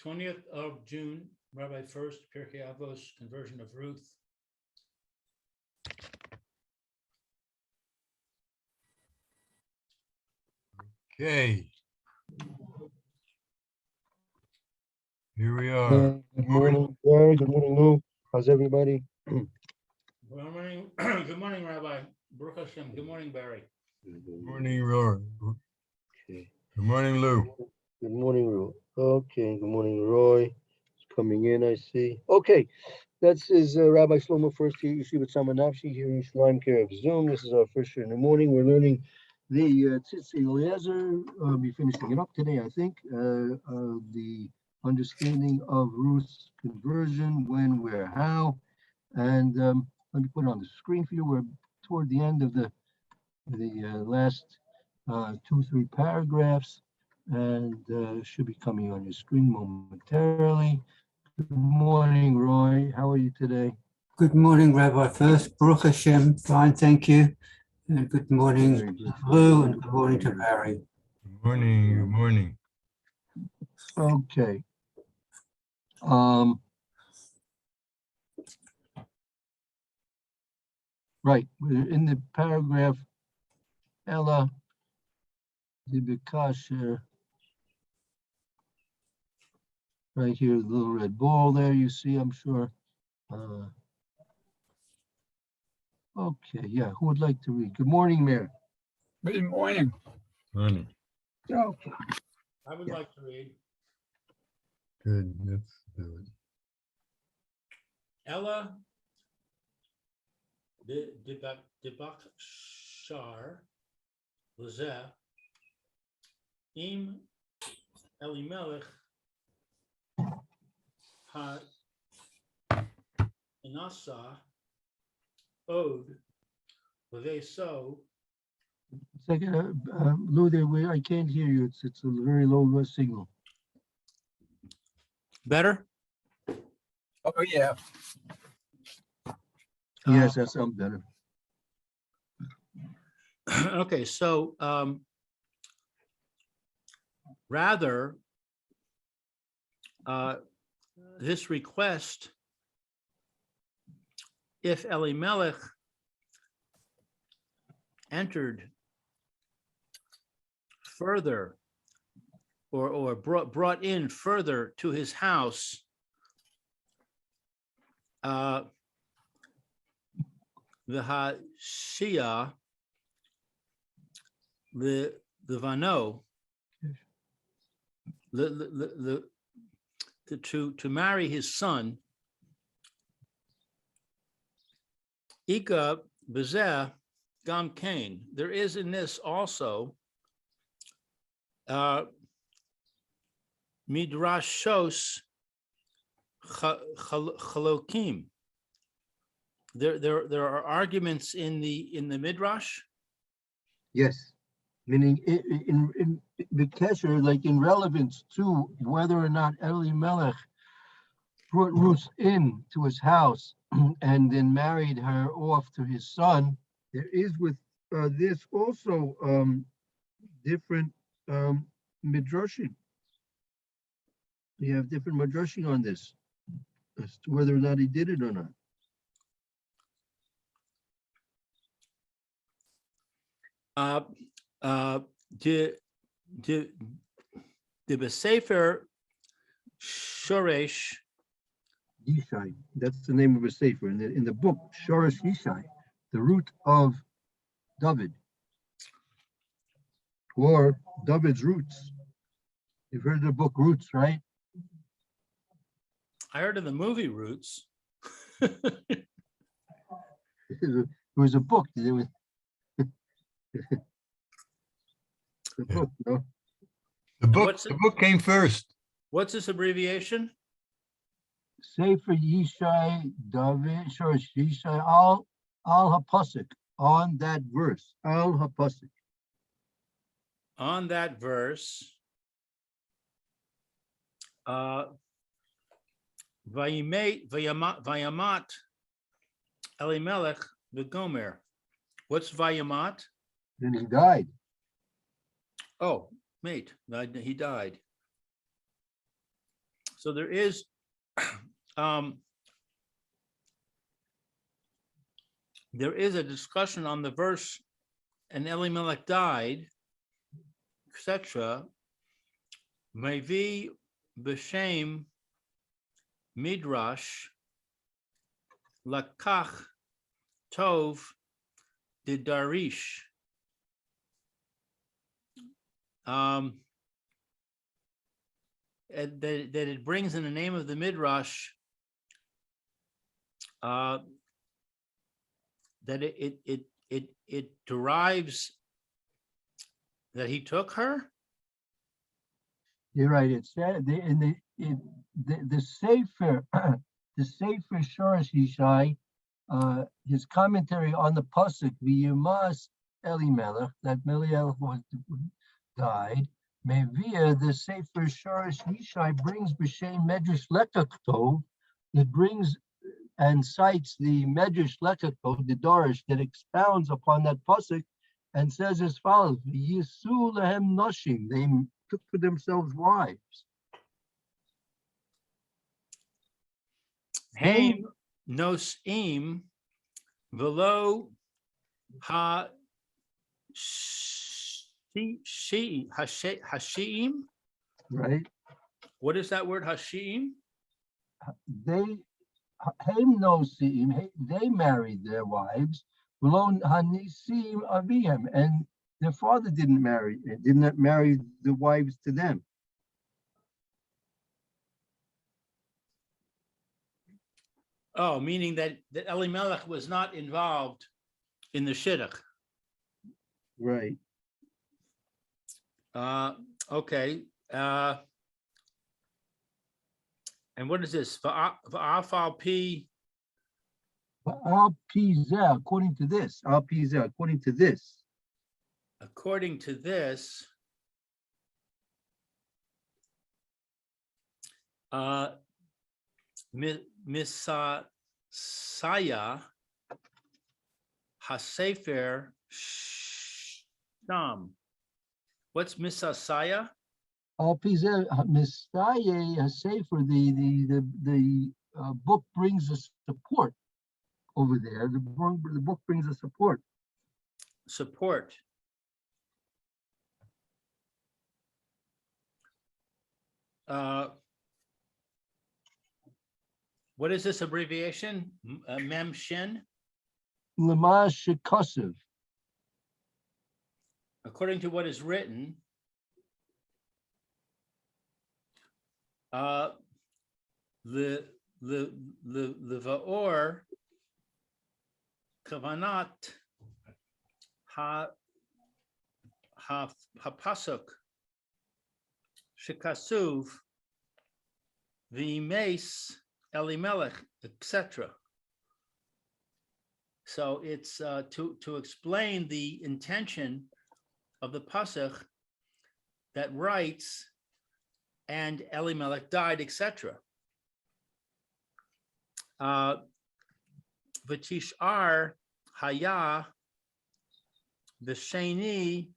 20th of June, Rabbi Furst, Pierke Avos, conversion of Ruth. Okay. Here we are. Good morning, Barry. Good morning, Lou. How's everybody? Good morning, good morning, Rabbi. Baruch Hashem. Good morning, Barry. Good morning, Roy. Okay. Good morning, Lou. Good morning, Roy. Okay. Good morning, Roy. It's coming in, I see. Okay. That's Rabbi Shlomo Furst here, Yeshiva Tzalman here in Shlaim Care of Zoom. This is our first year in the morning. We're learning the Tzitzi Eliezer. I'll be finishing it up today, I think. The understanding of Ruth's conversion, when, where, how. And let me put it on the screen for you. We're toward the end of the last 2-3 paragraphs, and should be coming on your screen momentarily. Good morning, Roy. How are you today? Good morning, Rabbi Furst. Baruch Hashem. Fine, thank you. And good morning, Very good. Lou, and good morning to Barry. Good morning. Good morning. Okay. Right, we're in the paragraph Ella the Bikash, right here, the little red ball there you see, I'm sure. Okay, yeah, who would like to read? Good morning, Mayor. Good morning. Morning. Okay. I would like to read. Good. Let's do it. Ella Debakshar Lezeh Im Elimelech Ha Inasa Od Leveso. Second, Lou, there, I can't hear you. It's a very low signal. Better? Oh, yeah. Yes, that sounds better. Okay, so rather this request, if Elimelech entered further or brought in further to his house, the Hashia, the Vano, to marry his son, Ika Bezeh Gam Kain. There is in this also Midrashos Chalokim. There are arguments in the Midrash. Yes, meaning in the kesher, like in relevance to whether or not Elimelech brought Ruth in to his house and then married her off to his son. There is with this also different midrashim. You have different midrashim on this as to whether or not he did it or not. The Besefer Shoresh Yishai, that's the name of a sefer in the book Shoresh Yishai, the root of David, or David's roots. You've heard of the book Roots, right? I heard of the movie Roots. It was a book. It was the book, no? The What's book came first. What's this abbreviation? Sefer Yishai, David, Shoresh Yishai, Al HaPasuk, on that verse, Al HaPasuk. On that verse, Vayamat Elimelech v'Gomer. What's Vayamat? Then he died. Oh, mate, he died. So there is there is a discussion on the verse, and Elimelech died, etc. Mevi b'shem midrash lakach tov de darish. That it brings in the name of the midrash that it derives that he took her. You're right. It said the Sefer, the Sefer Shorish Yishai, his commentary on the pasuk V'yimas Elimelech, that Meliel was died. Mevia, the Sefer Shorish Yishai brings b'shem Medrash Lekach that brings and cites the Medrash Lekach the Dorish that expounds upon that pasuk and says as follows: Yisu lehem noshim, they took for themselves wives. Haim nosim velo ha hashiim. Right? What is that word, hashiim? They Haim nosim, they married their wives. Velo hanisim avihem, and their father did not marry the wives to them. Oh, meaning that Elimelech was not involved in the shidduch. Right. Okay. And what is this? Va'afal pi. But al pizeh, according to this, according to this, According to this, Misasaya Hasefer Sham. What's Misasaya? al pizeh mistaye sefer, the book brings a support over there. The book brings a support. Support. What is this abbreviation? Mem Shin? Lema shekasev. According to what is written, the Vaor Kavanat Pasuk Shekasuv V'Meis Elimelech, etc. So it's to explain the intention of the pasuk that writes, and Elimelech died, etc. V'tishar haya v'sheni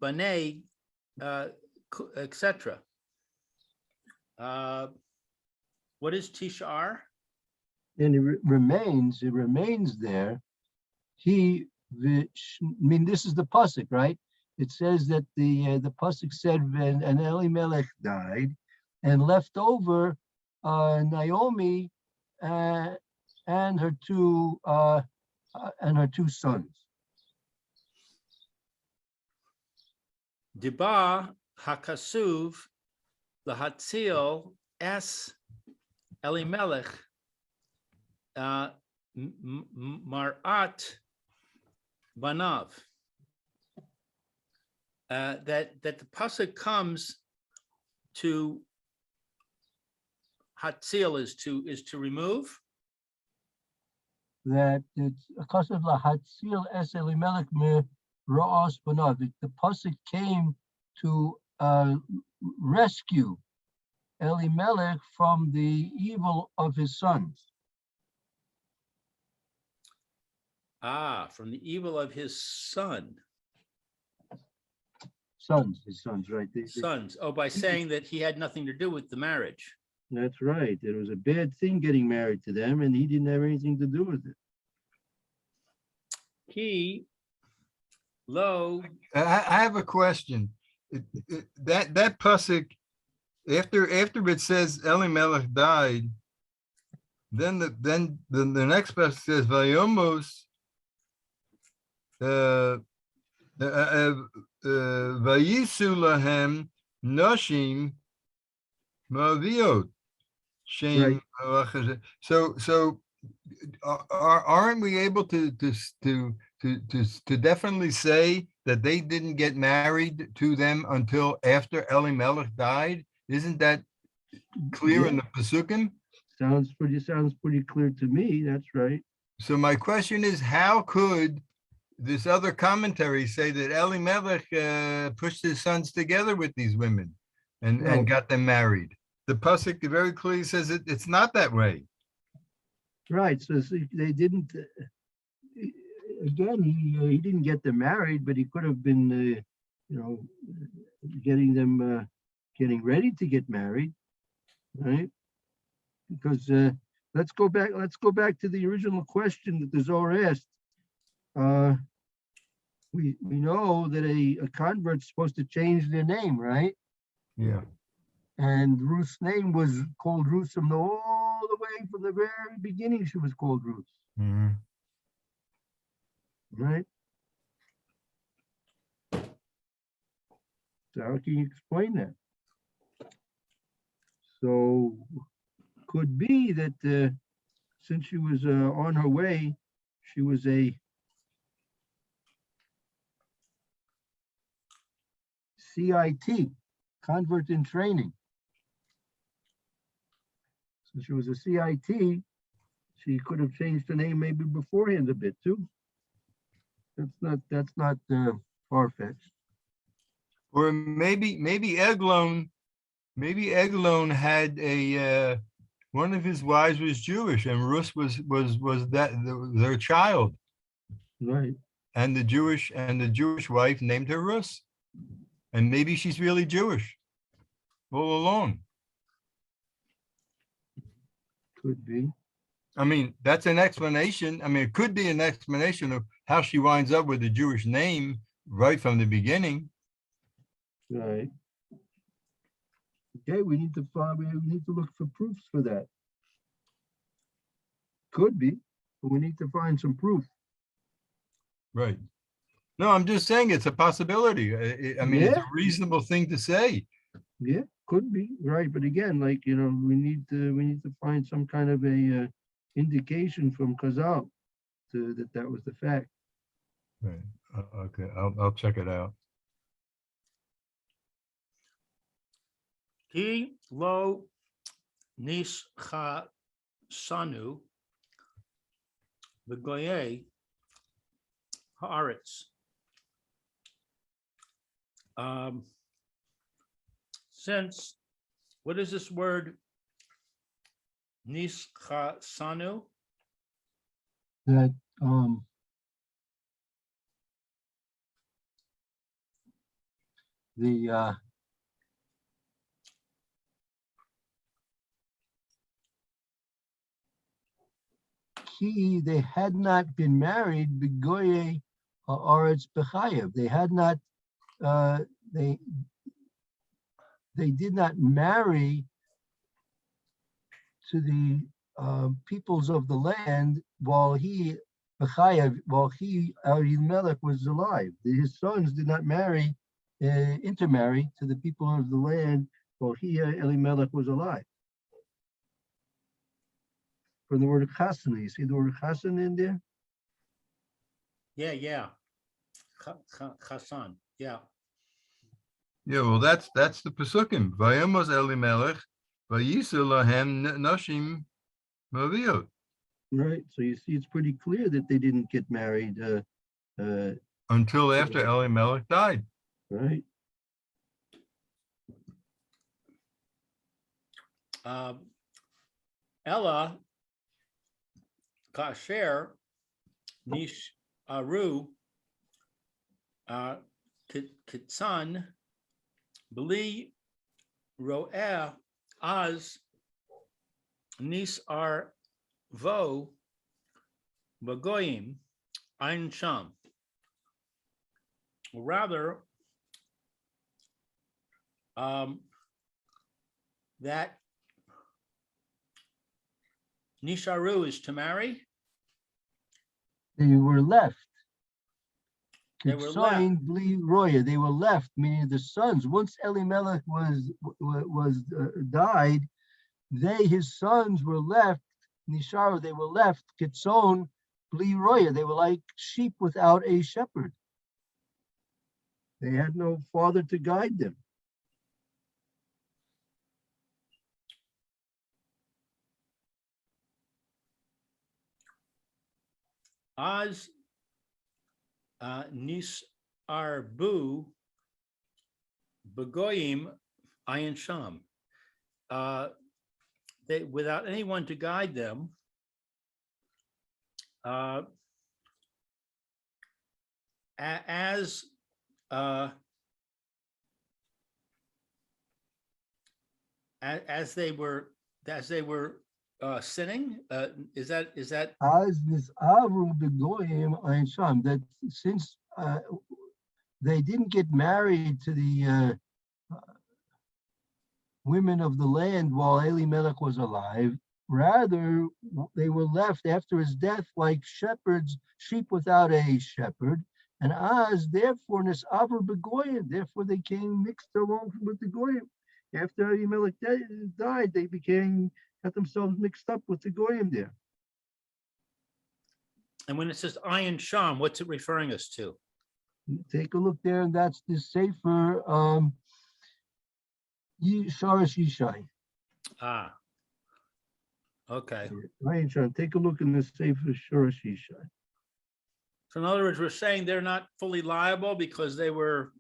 banei, etc. What is tishar? And it remains there. This is the pasuk, right? It says that the pasuk said, and Elimelech died, and left over Naomi and her two sons. Diba hakasuv lahatzil es Elimelech marat banav. That the pasuk comes to hatzil is to remove. That it's a kasav lahatzil es Elimelech me ra'as banav. The pasuk came to rescue Elimelech from the evil of his sons. From the evil of his son. his sons, right? Sons. Oh, by saying that he had nothing to do with the marriage. That's right. It was a bad thing getting married to them, and he didn't have anything to do with it. He, lo, I have a question. That pasuk, after it says Elimelech died, then the next pasuk says Vayomos Vayisu lahem noshim ma'aviot shem. So aren't we able to definitely say that they didn't get married to them until after Elimelech died? Isn't that clear in the Pesukim? Sounds pretty clear to me. That's right. So my question is, how could this other commentary say that Elimelech pushed his sons together with these women and got them married? The pasuk very clearly says it's not that way. Right. So they didn't. Again, he didn't get them married, but he could have been, getting them getting ready to get married, right? Because let's go back to the original question that the Zohar asked. We know that a convert's supposed to change their name, right? Yeah. And Ruth's name was called Ruth all the way from the very beginning. She was called Ruth, Mhm. right? So how can you explain that? So could be that since she was on her way, she was a CIT, convert in training. So she was a CIT, she could have changed the name maybe beforehand a bit too. That's not far-fetched. Or maybe Eglon had a one of his wives was Jewish, and Rus was their child, Right. and the Jewish wife named her Rus, and maybe she's really Jewish all along. Could be. I mean, that's an explanation. I mean, it could be an explanation of how she winds up with a Jewish name right from the beginning. Right. Okay, we need to look for proofs for that. Could be, but we need to find some proof. Right. No, I'm just saying it's a possibility. I mean, it's a Yeah. reasonable thing to say. Yeah, could be, right? But again, like, we need to find some kind of a indication from Chazal that was the fact. Right. Okay, I'll check it out. he, lo, nischa sanu, the goye, haaretz. Since, what is this word? Nischa sanu? That the they had not been married, begoye haaretz bechayev. They had not they did not marry to the peoples of the land while Elimelech was alive. His sons did not intermarry to the people of the land while Elimelech was alive. From the word chassan, you see the word chassan in there? Yeah. Chassan, yeah. Yeah, well, that's the Pesukim. Vayamos Elimelech, vayisu lahem noshim maviot. Right. So you see, it's pretty clear that they didn't get married. Until after Elimelech died. Right. Ella kasher nish aru Kitsan, Bli Ro'eh Az Nis Ar Vo Bagoyim Ein Sham. Rather, that Nisharu is to marry. They were left. They were left. Kitsoin bli roya. They were left, meaning the sons. Once Elimelech died, his sons were left. Nisharu, they were left. Kitson bli roya. They were like sheep without a shepherd. They had no father to guide them. Az Nis Arbu Bagoyim Ayin Sham. They, without anyone to guide them, as they were sinning. Is that As this Avru begoyim ein sham, that since they didn't get married to the women of the land while Elimelech was alive, rather they were left after his death like shepherds, sheep without a shepherd. And as therefore this Avru begoyim, therefore they came mixed along with the goyim. After Elimelech died, they got themselves mixed up with the goyim there. and when it says Ayin Sham, what's it referring us to? Take a look there, and that's the Sefer Sharash Yishai. Ah, okay. Ryan Sean, take a look in the Sefer Sharash Yishai. So in other words, we're saying they're not fully liable because they were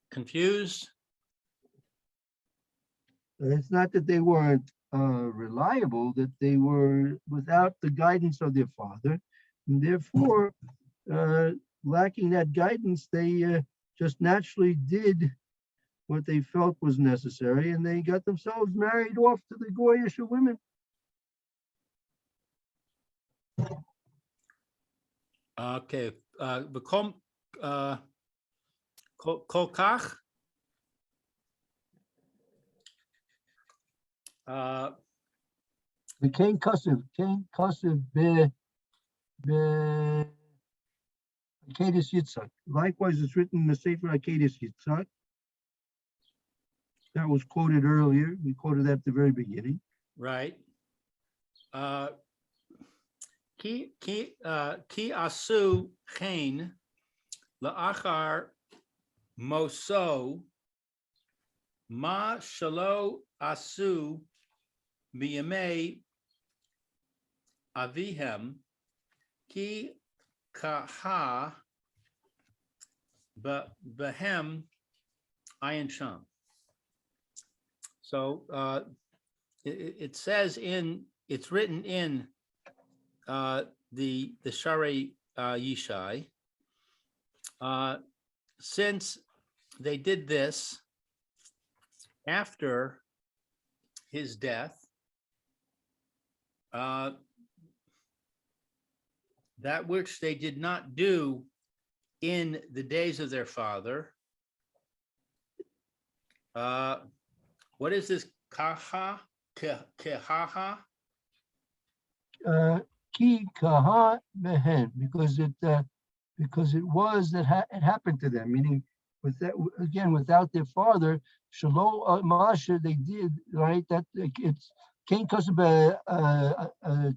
confused. It's not that they weren't reliable, that they were without the guidance of their father, and therefore, lacking that guidance, they just naturally did what they felt was necessary, and they got themselves married off to the Goyish women. Okay, V'kom Kolkach. The Cain Kasev be Akedis Yitzhak. Likewise, it's written in the Sefer Akedis Yitzhak. That was quoted earlier. We quoted that at the very beginning. Right. Ki asu chen la'achar moso ma shalo asu biyamei avihem ki kaha behem ayin sham. So it says it's written in the Shari Yishai, since they did this after his death, that which they did not do in the days of their father. What is this kaha? Kehaha? Ki kaha behen, because it was that it happened to them, meaning with that again without their father, Shalom Masha, they did right. That it's Cain Kasab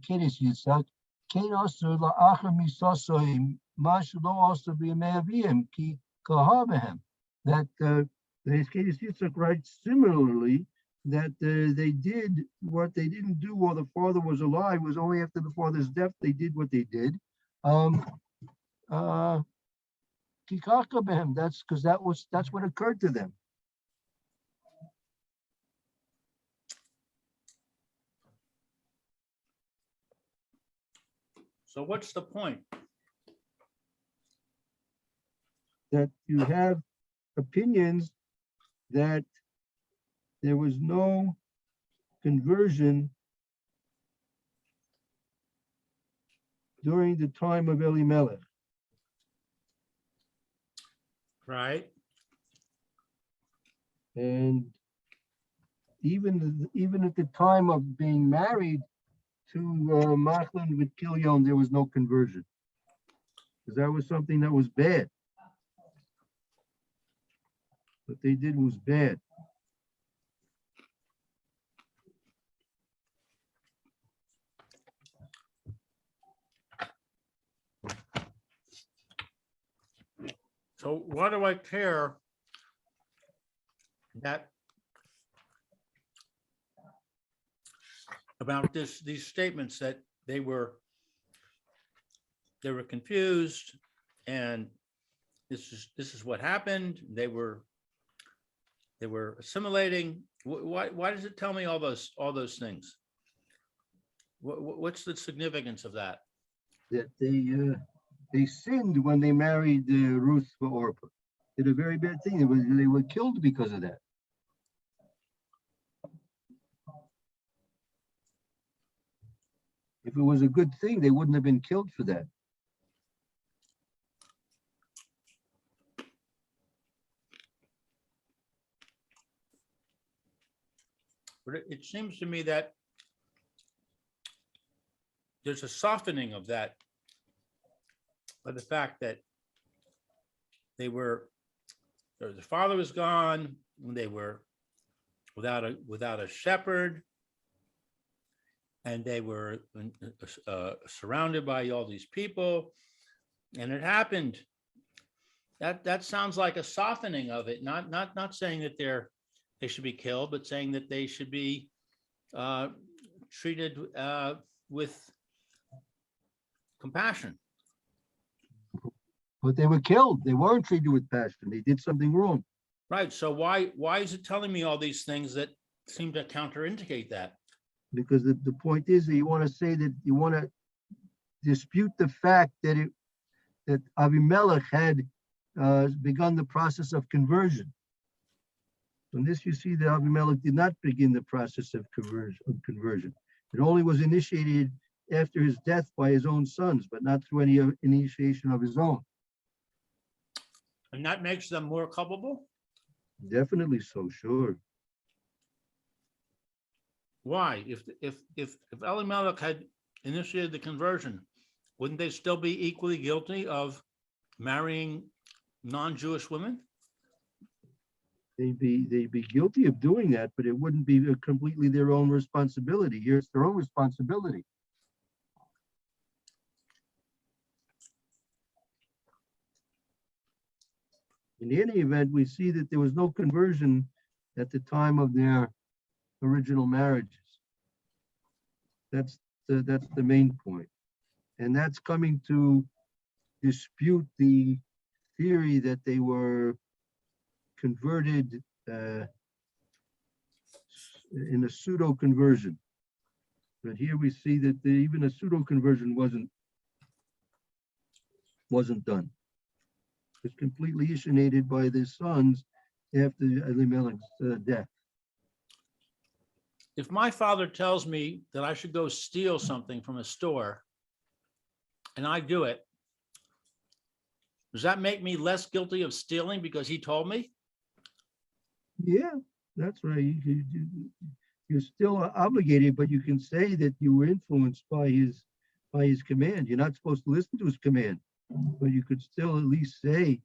Kedis Yitzhak, Cain also la'achar misasoim, Masha lo also be me'avim ki kaha behem. That the Kedis Yitzhak writes similarly that they did what they didn't do while the father was alive. Was only after the father's death they did what they did. Kikaka behem. That's because that's what occurred to them. So what's the point? that you have opinions that there was no conversion during the time of Elimelech. Right. And even at the time of being married to Machlon with Kilyon, there was no conversion. Because that was something that was bad. What they did was bad. So why do I care that about these statements that they were confused and this is what happened. They were assimilating. Why does it tell me all those things? What's the significance of that? That they sinned when they married Ruth for Orpah. Did a very bad thing. They were killed because of that. If it was a good thing, they wouldn't have been killed for that. But it seems to me that there's a softening of that, by the fact that the father was gone, they were without a shepherd, and they were surrounded by all these people, and it happened. That sounds like a softening of it, not saying that they should be killed, but saying that they should be treated with compassion. But they were killed. They weren't treated with passion. They did something wrong. Right. So why is it telling me all these things that seem to counterindicate that? Because the point is that you want to say that you want to dispute the fact that Avimelech had begun the process of conversion. From this, you see that Avimelech did not begin the process of conversion. It only was initiated after his death by his own sons, but not through any initiation of his own. And that makes them more culpable? Definitely so, sure. Why? If Elimelech had initiated the conversion, wouldn't they still be equally guilty of marrying non-Jewish women? They'd be guilty of doing that, but it wouldn't be completely their own responsibility. Here it's their own responsibility. In any event, we see that there was no conversion at the time of their original marriages. That's the main point. And that's coming to dispute the theory that they were converted in a pseudo conversion. But here we see that even a pseudo conversion wasn't done. It's completely initiated by the sons after Elimelech's death. If my father tells me that I should go steal something from a store and I do it, does that make me less guilty of stealing because he told me? Yeah, that's right. You're still obligated, but you can say that you were influenced by his command. You're not supposed to listen to his command, but you could still at least say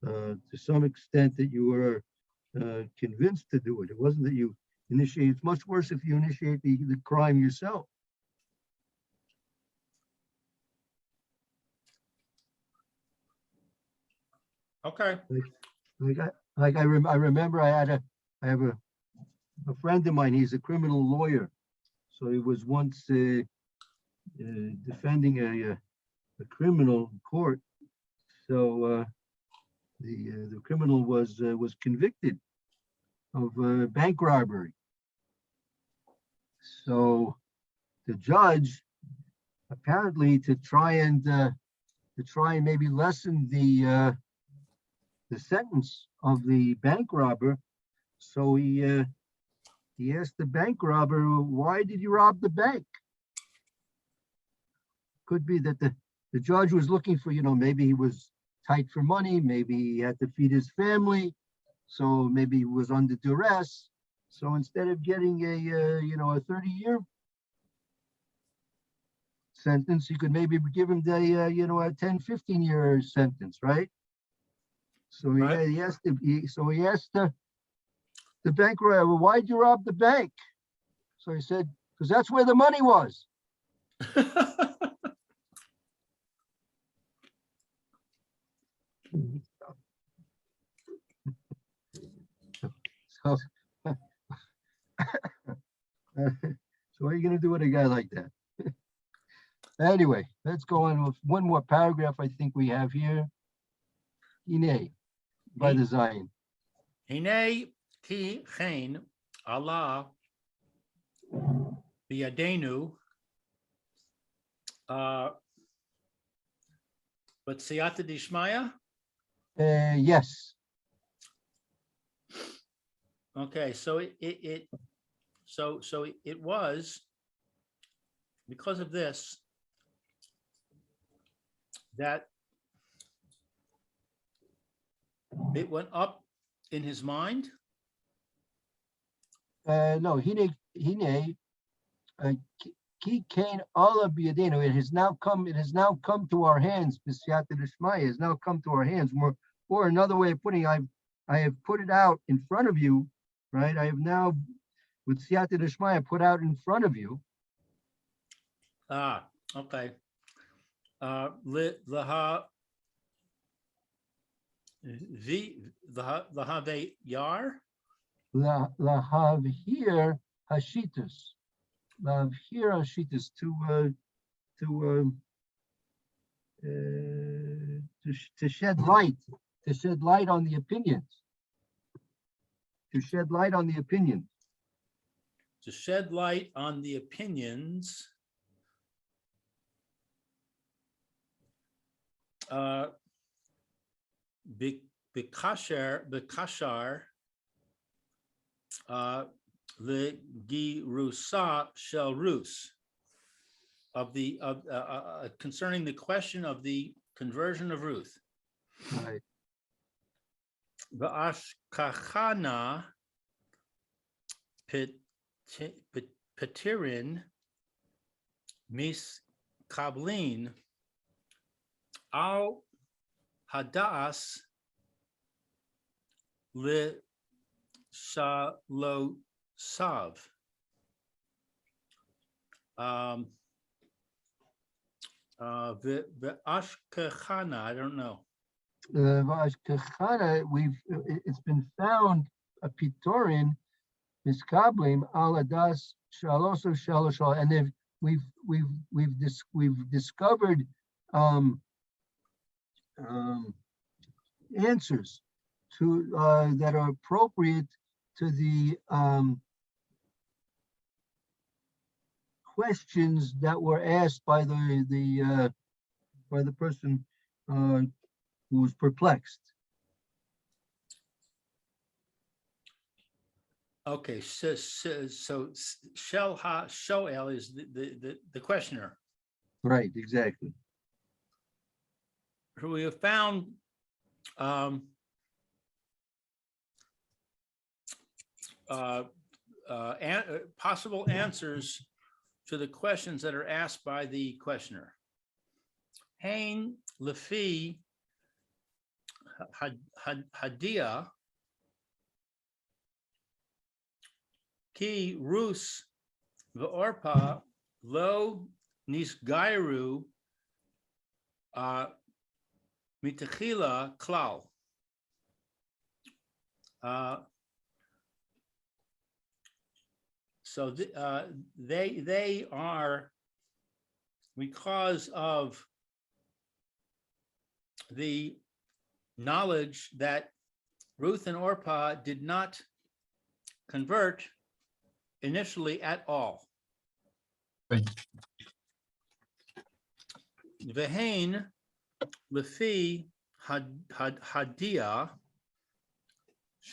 to some extent that you were convinced to do it. It wasn't that you initiate. It's much worse if you initiate the crime yourself. Okay. I remember I have a friend of mine. He's a criminal lawyer, so he was once defending a criminal in court. So the criminal was convicted of bank robbery. So the judge, apparently to try and maybe lessen the the sentence of the bank robber. So he asked the bank robber, why did you rob the bank? Could be that the judge was looking for, maybe he was tight for money, maybe he had to feed his family, so maybe he was under duress. So instead of getting a 30-year sentence, you could maybe give him a 10, 15-year sentence, right? So Right. he asked the bank robber, well, why'd you rob the bank? So he said, because that's where the money was. So, so what are you going to do with a guy like that? Anyway, let's go on with one more paragraph I think we have here. Hine, by the Zion. Hine ki chen Allah biyadenu but siyata dishmaya. Yes. Okay, so it was because of this that it went up in his mind. No, Hine, Ki Kain Allah biyadenu. It has now come to our hands. B'siyata d'shmaya has now come to our hands. Or another way of putting it, I have put it out in front of you, right? I have now, with siyata d'shmaya, put out in front of you. Okay. Laha ve yar. Lahavhir hashitas. Lahavhir hashitas, to shed light on the opinions. To shed light on the opinions. To shed light on the opinions. Bikashar le girusa shel Rus, concerning the question of the conversion of Ruth. Right. V'ashkachana petirin mis kablin al hadas le shalosav. V'ashkachana, I don't know. It's been found a pitorin miskablim aladas shaloso shaloshal, and we've discovered answers to that are appropriate to the questions that were asked by the person who was perplexed. Okay, so Shel Ha Shoel is the questioner. Right, exactly. Who we have found possible answers to the questions that are asked by the questioner. Hain Lefi Hadia Ki Rus V'Orpa Lo Nisgairu Mitachila Klal. So they are, because of the knowledge that Ruth and Orpah did not convert initially at all. Vehain lefi hadia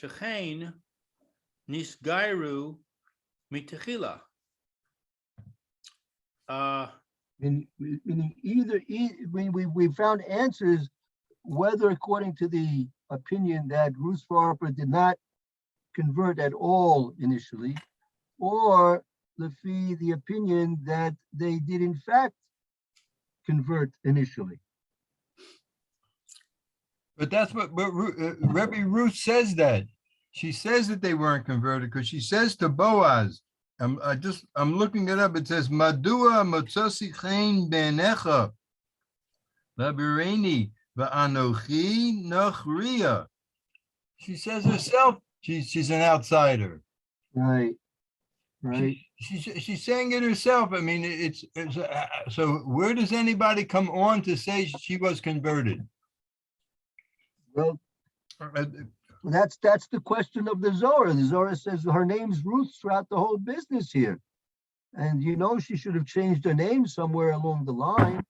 shechein nisgairu mitechila. Meaning either, we found answers whether according to the opinion that Ruth Farper did not convert at all initially, or the opinion that they did in fact convert initially. But that's what Rebbe Ruth says that. She says that they weren't converted because she says to Boaz, I'm looking it up. It says, Madua motzasi chen benecha labireni va'anochi nachria. She says herself, she's an outsider. Right, right. She's saying it herself. I mean, it's so where does anybody come on to say she was converted? Well, that's the question of the Zohar. The Zohar says her name's Ruth throughout the whole business here. And you know, she should have changed her name somewhere along the line.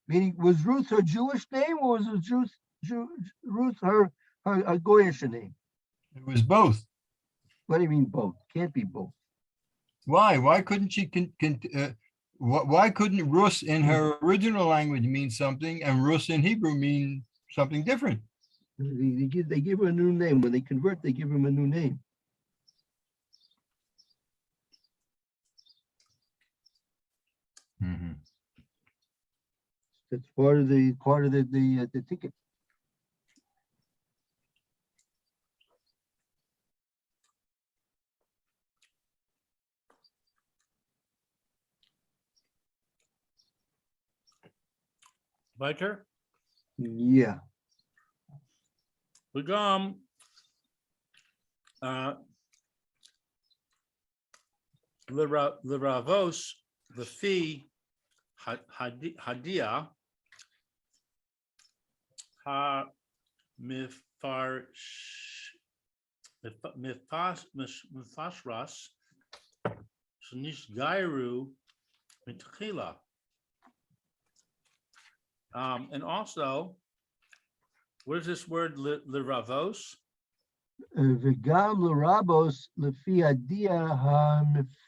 Meaning, was Ruth her Jewish name, or was it Ruth her Goyish name? It was both. What do you mean both? Can't be both. Why? Why couldn't she? Why couldn't Rus in her original language mean something and Rus in Hebrew mean something different? They give her a new name. When they convert, they give them a new name. Mm-hmm. That's part of the ticket. Weiter? Yeah. V'gam l'ravos l'fi hadia ha mifashras shnishgairu mitchila. And also, what is this word, l'ravos? V'gam l'rabos l'fi adia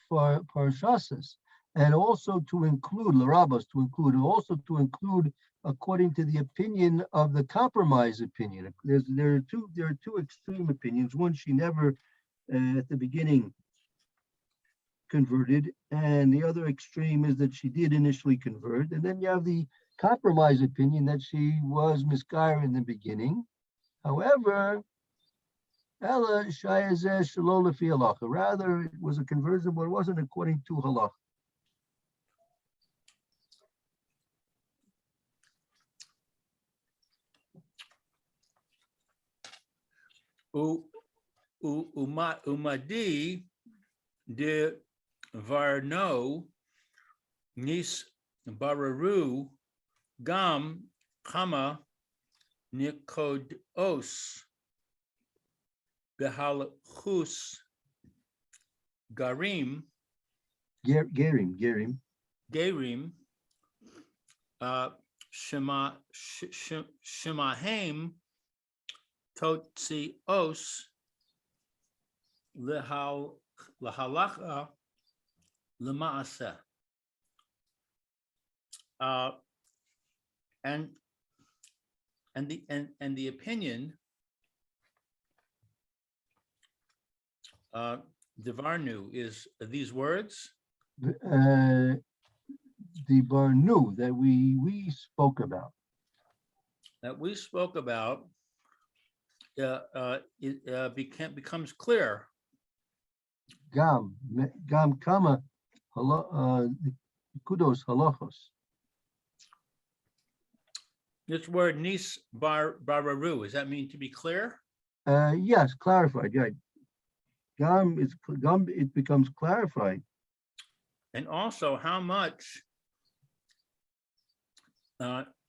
ha-parshasas, and also to include l'rabos, to include according to the opinion of the compromise opinion. There are two extreme opinions. One, she never at the beginning converted, and the other extreme is that she did initially convert, and then you have the compromise opinion that she was misguided in the beginning. However, rather it was a conversion, but it wasn't according to halach. Umadi de Varno Nis Bararu Gam Kama Nikodos Behalchus Garim Gerim. Shemahem Totzios Lahalacha Lamaasa. And the opinion Devarnu is these words. The Barnu that we spoke about. Becomes clear. Gam kama kudos halachos. This word nis bararu, does that mean to be clear? Yes, clarified. Yeah, gam it becomes clarified. And also, how much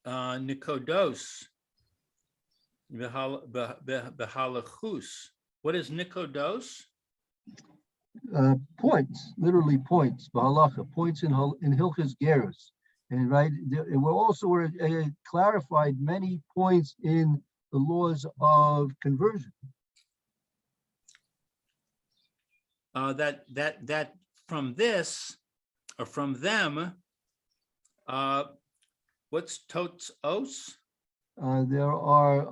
nikodos behalachus? What is nikodos? Points, literally points. Bahalacha, points in Hilchas Gerus, and right. There were also clarified many points in the laws of conversion? That from this, or from them, what's totes os? There are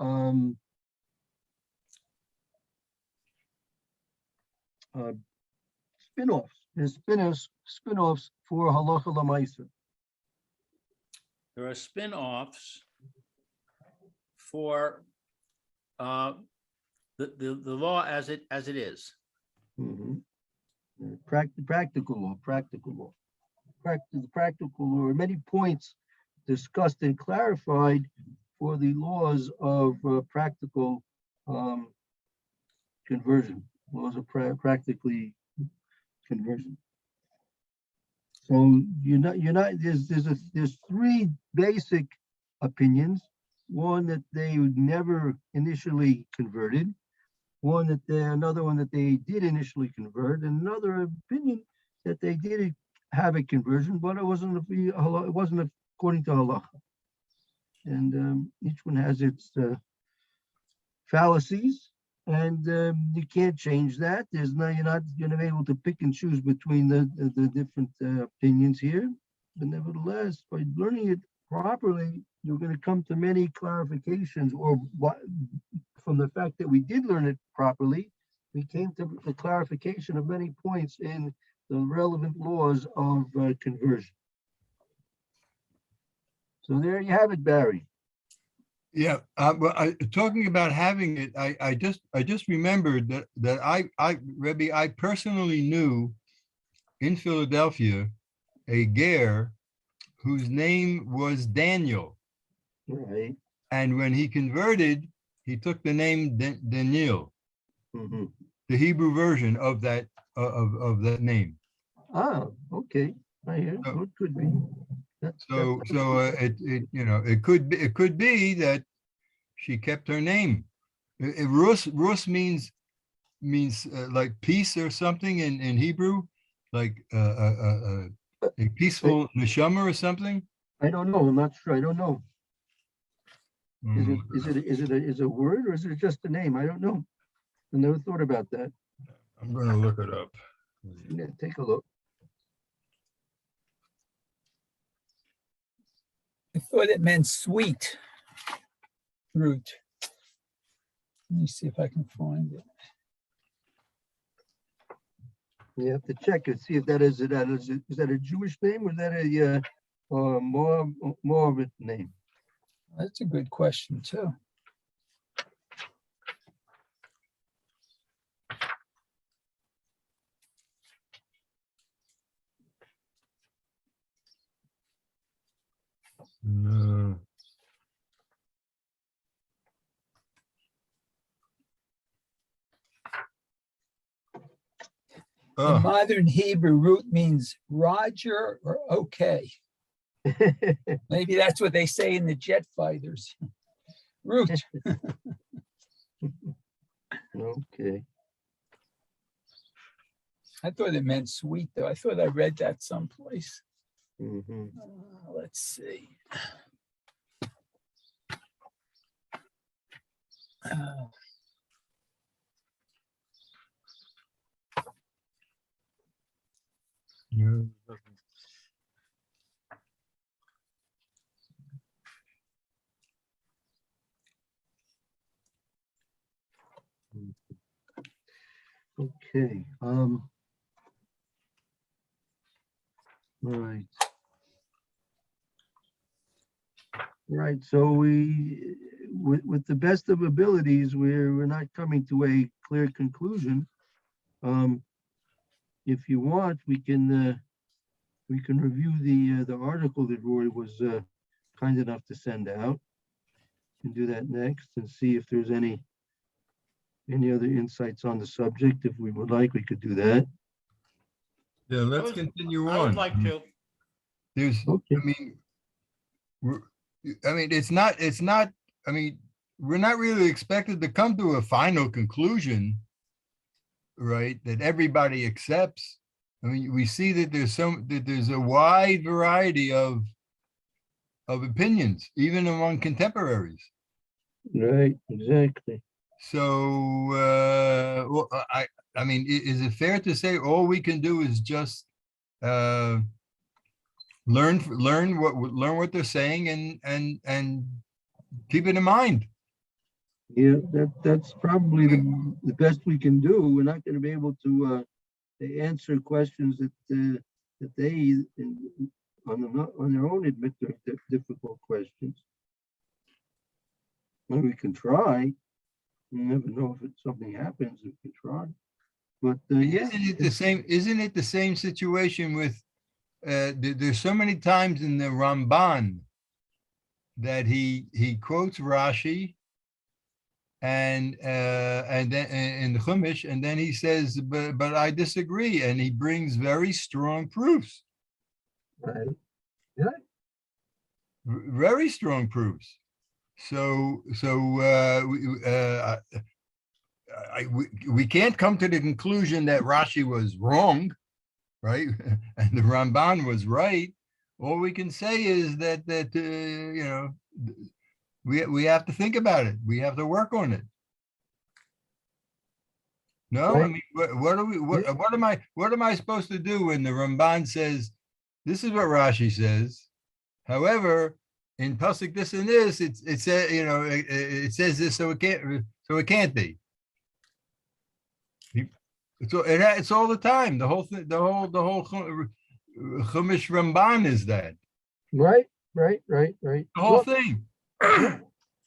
spin-offs. There's spin-offs for halacha l'maisa. There are spin-offs for the law as it is. Mhm. Practical law. The practical law, many points discussed and clarified for the laws of practical conversion, laws of practically conversion. So there's three basic opinions. One that they never initially converted, another one that they did initially convert, and another opinion that they did have a conversion, but it wasn't according to halacha. And each one has its fallacies, and you can't change that. You're not going to be able to pick and choose between the different opinions here. But nevertheless, by learning it properly, you're going to come to many clarifications, or from the fact that we did learn it properly, we came to the clarification of many points in the relevant laws of conversion. So there you have it, Barry. Yeah, talking about having it, I just remembered that Rebbe, I personally knew in Philadelphia a ger whose name was Daniel, Right. and when he converted, he took the name Daniel, Mm-hmm. the Hebrew version of that name. Ah, okay. I hear. So- Well, it could be. It could be that she kept her name. Rus means like peace or something in Hebrew, like a peaceful neshama or something. I don't know. I'm not sure. I don't know. Mm, Is it a word, or is it just a name? I don't know. I never thought about that. I'm gonna look it up. Yeah, take a look. I thought it meant sweet root. Let me see if I can find it. You have to check and see if is that a Jewish name, or is that a Moabit name? That's a good question too. No. In Oh, modern Hebrew, root means Roger or okay. Maybe that's what they say in the jet fighters. Root. Okay. I thought it meant sweet, though. I thought I read that someplace. Mhm. Let's see. yeah. Okay. Right. Right. So with the best of abilities, we're not coming to a clear conclusion. If you want, we can review the article that Roy was kind enough to send out. And do that next and see if there's any other insights on the subject. If we would like, we could do that. Yeah, let's would- continue I would on. like to. There's, Okay. it's not, we're not really expected to come to a final conclusion, right? That everybody accepts. I mean, we see that there's a wide variety of opinions, even among contemporaries. Right, exactly. So, well, I mean, is it fair to say all we can do is just learn what they're saying and keep it in mind? Yeah, that's probably the best we can do. We're not gonna be able to answer questions that they on their own admit they're difficult questions. Well, we can try. You never know if something happens if you try. But yeah, Isn't it the same? Isn't it the same situation with? There's so many times in the Ramban that he quotes Rashi and then in the Chumash, and then he says, but I disagree, and he brings very strong proofs, right. very strong proofs. So we can't come to the conclusion that Rashi was wrong, right? And the Ramban was right. All we can say is that you know, we have to think about it. We have to work on it. No, I Right. mean, what am I supposed to do when the Ramban says, this is what Rashi says? However, in pasuk this and this, it says, you know, it says this, so it can't be. It's all the time. The whole thing, the whole Chumash Ramban is that. Right. The whole thing.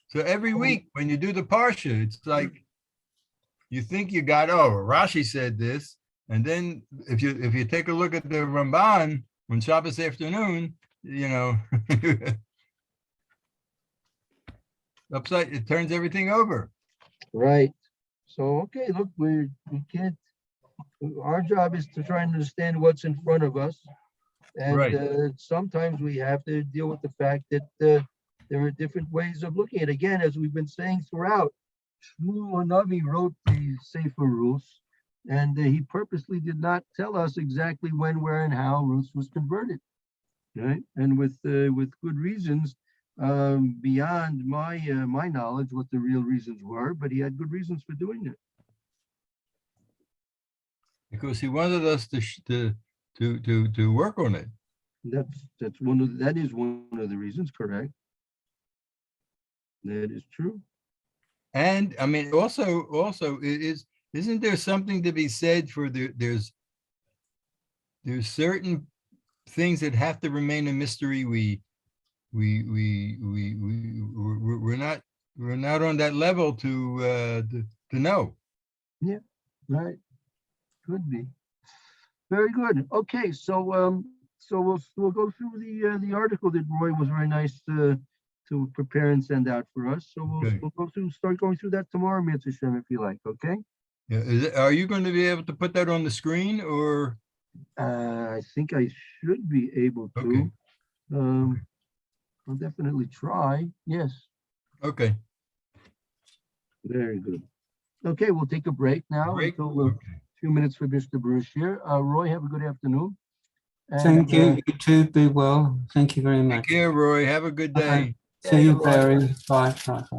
So every week when you do the parsha, it's like you think you got, oh, Rashi said this, and then if you take a look at the Ramban on Shabbos afternoon, you know, it turns everything over. Right. So okay, look, we can't. Our job is to try and understand what's in front of us, and Right. sometimes we have to deal with the fact that there are different ways of looking at it. Again, as we've been saying throughout, Shmuel Hanavi wrote the Sefer Ruth, and he purposely did not tell us exactly when, where, and how Ruth was converted, right? And with good reasons, beyond my knowledge, what the real reasons were, but he had good reasons for doing it. Because he wanted us to work on it. That is one of the reasons, correct? That is true. And I mean, also isn't there something to be said for there's certain things that have to remain a mystery. We're not on that level to know. Yeah, right. Could be. Very good. Okay, so we'll go through the article that Roy was very nice to prepare and send out for us. So Okay. we'll start going through that tomorrow, Mitzvah Shem, if you like. Okay. Yeah, are you going to be able to put that on the screen or? I think I should be able to. Okay. I'll definitely try. Yes. Okay. Very good. Okay, we'll take a break now Break? until a Okay. few minutes for Mr. Bruce here. Roy, have a good afternoon. And, Thank you. You too. Be well. Thank you very Take much. care, Roy. Have a good day. See you, Roy. Barry. Bye. Bye. Bye.